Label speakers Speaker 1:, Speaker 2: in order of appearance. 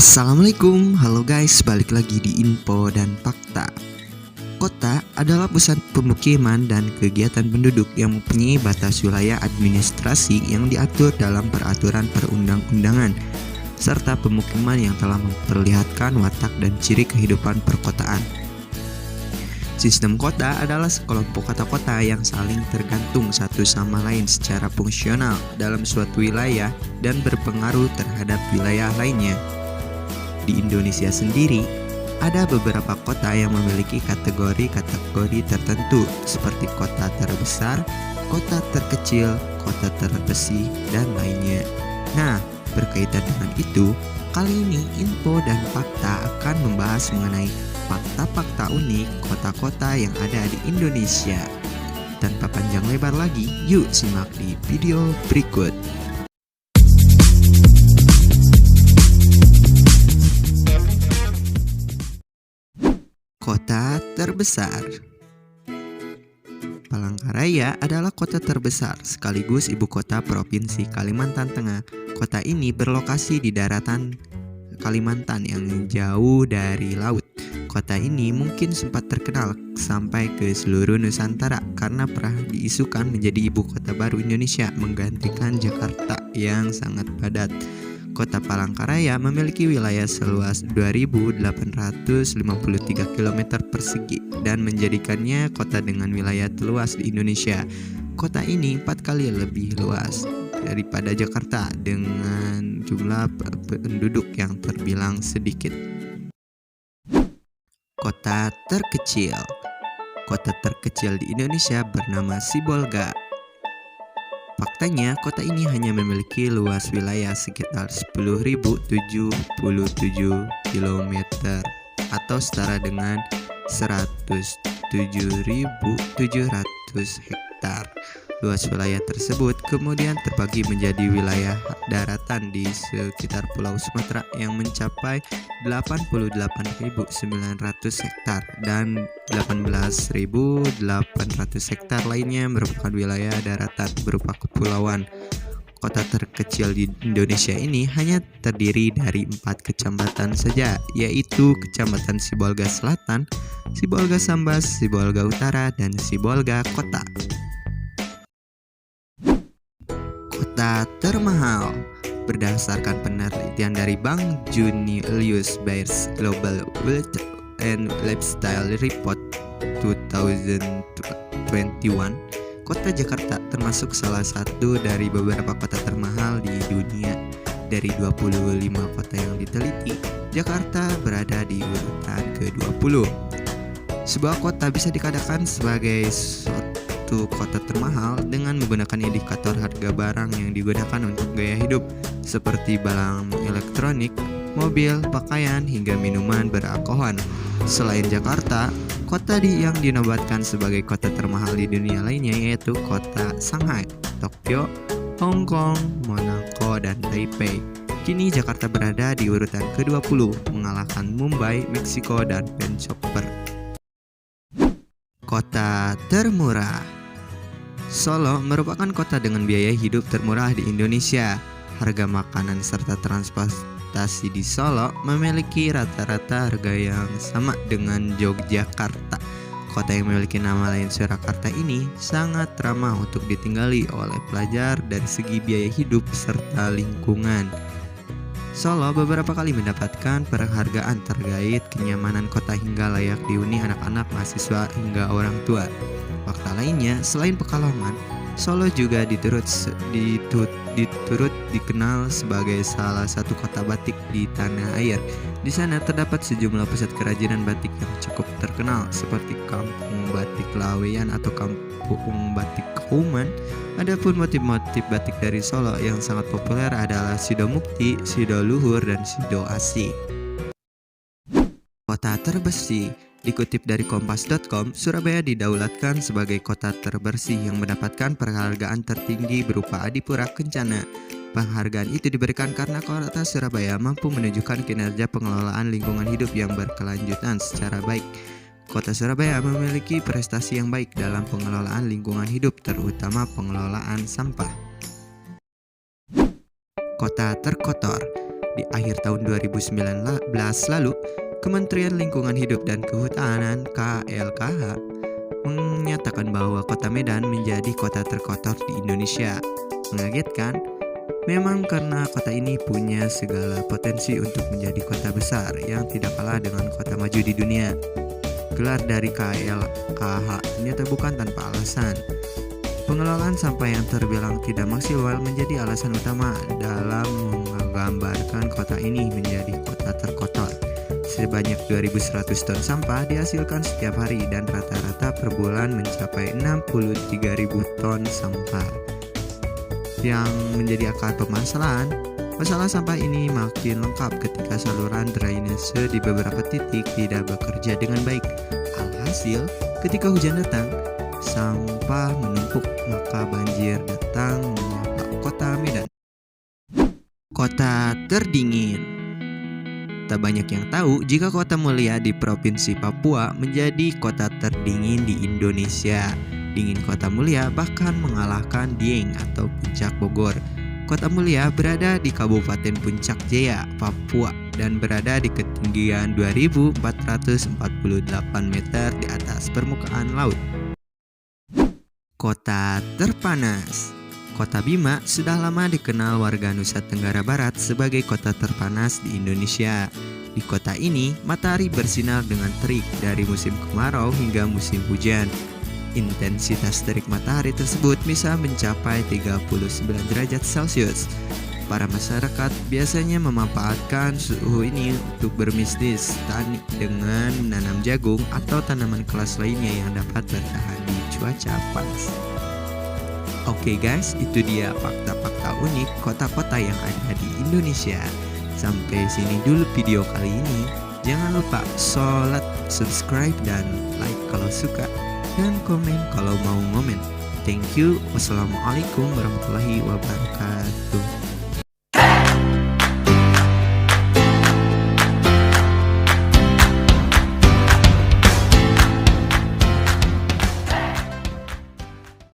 Speaker 1: Assalamualaikum, halo guys, balik lagi di Info dan Fakta. Kota adalah pusat pemukiman dan kegiatan penduduk yang mempunyai batas wilayah administrasi yang diatur dalam peraturan perundang-undangan, serta pemukiman yang telah memperlihatkan watak dan ciri kehidupan perkotaan. Sistem kota adalah sekelompok kota-kota yang saling tergantung satu sama lain secara fungsional dalam suatu wilayah dan berpengaruh terhadap wilayah lainnya. Di Indonesia sendiri, ada beberapa kota yang memiliki kategori-kategori tertentu seperti kota terbesar, kota terkecil, kota terbersih, dan lainnya. Nah, berkaitan dengan itu, kali ini Info dan Fakta akan membahas mengenai fakta-fakta unik kota-kota yang ada di Indonesia. Tanpa panjang lebar lagi, yuk simak di video berikut. Kota terbesar. Palangkaraya adalah kota terbesar sekaligus ibu kota Provinsi Kalimantan Tengah. Kota ini berlokasi di daratan Kalimantan yang jauh dari laut. Kota ini mungkin sempat terkenal sampai ke seluruh Nusantara karena pernah diisukan menjadi ibu kota baru Indonesia menggantikan Jakarta yang sangat padat. Kota Palangkaraya memiliki wilayah seluas 2.853 km persegi dan menjadikannya kota dengan wilayah terluas di Indonesia. Kota ini 4 kali lebih luas daripada Jakarta dengan jumlah penduduk yang terbilang sedikit. Kota terkecil. Kota terkecil di Indonesia bernama Sibolga. Faktanya, kota ini hanya memiliki luas wilayah sekitar 10.077 km atau setara dengan 107.700 hektar. Luas wilayah tersebut kemudian terbagi menjadi wilayah daratan di sekitar Pulau Sumatera yang mencapai 88.900 hektar dan 18.800 hektar lainnya merupakan wilayah daratan berupa kepulauan. Kota terkecil di Indonesia ini hanya terdiri dari 4 kecamatan saja, yaitu Kecamatan Sibolga Selatan, Sibolga Sambas, Sibolga Utara, dan Sibolga Kota. Kota termahal. Berdasarkan penelitian dari Bank Julius Baer's Global Wealth and Lifestyle Report 2021, kota Jakarta termasuk salah satu dari beberapa kota termahal di dunia. Dari 25 kota yang diteliti, Jakarta berada di urutan ke-20. Sebuah kota bisa dikatakan sebagai suatu kota termahal dengan menggunakan indikator harga barang yang digunakan untuk gaya hidup seperti barang elektronik, mobil, pakaian, hingga minuman beralkohol. Selain Jakarta, kota yang dinobatkan sebagai kota termahal di dunia lainnya yaitu kota Shanghai, Tokyo, Hong Kong, Monaco, dan Taipei. Kini Jakarta berada di urutan ke-20 mengalahkan Mumbai, Meksiko, dan Vancouver. Kota termurah. Solo merupakan kota dengan biaya hidup termurah di Indonesia. Harga makanan serta transportasi di Solo memiliki rata-rata harga yang sama dengan Yogyakarta. Kota yang memiliki nama lain Surakarta ini sangat ramah untuk ditinggali oleh pelajar dari segi biaya hidup serta lingkungan. Solo beberapa kali mendapatkan penghargaan terkait kenyamanan kota hingga layak dihuni anak-anak, mahasiswa, hingga orang tua. Fakta lainnya, selain Pekalongan, Solo juga diturut dikenal sebagai salah satu kota batik di tanah air. Di sana terdapat sejumlah pusat kerajinan batik yang cukup terkenal seperti Kampung Batik Laweyan atau Kampung Batik Kauman. Adapun motif-motif batik dari Solo yang sangat populer adalah Sido Mukti, Sido Luhur, dan Sido Asih. Kota terbersih. Dikutip dari kompas.com, Surabaya didaulatkan sebagai kota terbersih yang mendapatkan penghargaan tertinggi berupa Adipura Kencana. Penghargaan itu diberikan karena kota Surabaya mampu menunjukkan kinerja pengelolaan lingkungan hidup yang berkelanjutan secara baik. Kota Surabaya memiliki prestasi yang baik dalam pengelolaan lingkungan hidup, terutama pengelolaan sampah. Kota terkotor. Di akhir tahun 2019 lalu, Kementerian Lingkungan Hidup dan Kehutanan (KLKH) menyatakan bahwa Kota Medan menjadi kota terkotor di Indonesia. Mengagetkan? Memang karena kota ini punya segala potensi untuk menjadi kota besar yang tidak kalah dengan kota maju di dunia. Gelar dari KLKH ternyata bukan tanpa alasan. Pengelolaan sampah yang terbilang tidak maksimal menjadi alasan utama dalam menggambarkan kota ini menjadi kota terkotor. Sebanyak 2.100 ton sampah dihasilkan setiap hari dan rata-rata per bulan mencapai 63.000 ton sampah. Yang menjadi akar permasalahan, masalah sampah ini makin lengkap ketika saluran drainase di beberapa titik tidak bekerja dengan baik. Alhasil, ketika hujan datang, sampah menumpuk, maka banjir datang menyapa Kota Medan. Kota terdingin. Tak banyak yang tahu jika Kota Mulia di Provinsi Papua menjadi kota terdingin di Indonesia. Dingin Kota Mulia bahkan mengalahkan Dieng atau Puncak Bogor. Kota Mulia berada di Kabupaten Puncak Jaya, Papua, dan berada di ketinggian 2.448 meter di atas permukaan laut. Kota terpanas. Kota Bima sudah lama dikenal warga Nusa Tenggara Barat sebagai kota terpanas di Indonesia. Di kota ini, matahari bersinar dengan terik dari musim kemarau hingga musim hujan. Intensitas terik matahari tersebut bisa mencapai 39 derajat Celcius. Para masyarakat biasanya memanfaatkan suhu ini untuk berbisnis tani dengan menanam jagung atau tanaman kelas lainnya yang dapat bertahan di cuaca panas. Oke guys, itu dia fakta-fakta unik kota-kota yang ada di Indonesia. Sampai sini dulu video kali ini. Jangan lupa subscribe dan like kalau suka, dan komen kalau mau ngomen. Thank you. Wassalamualaikum warahmatullahi wabarakatuh.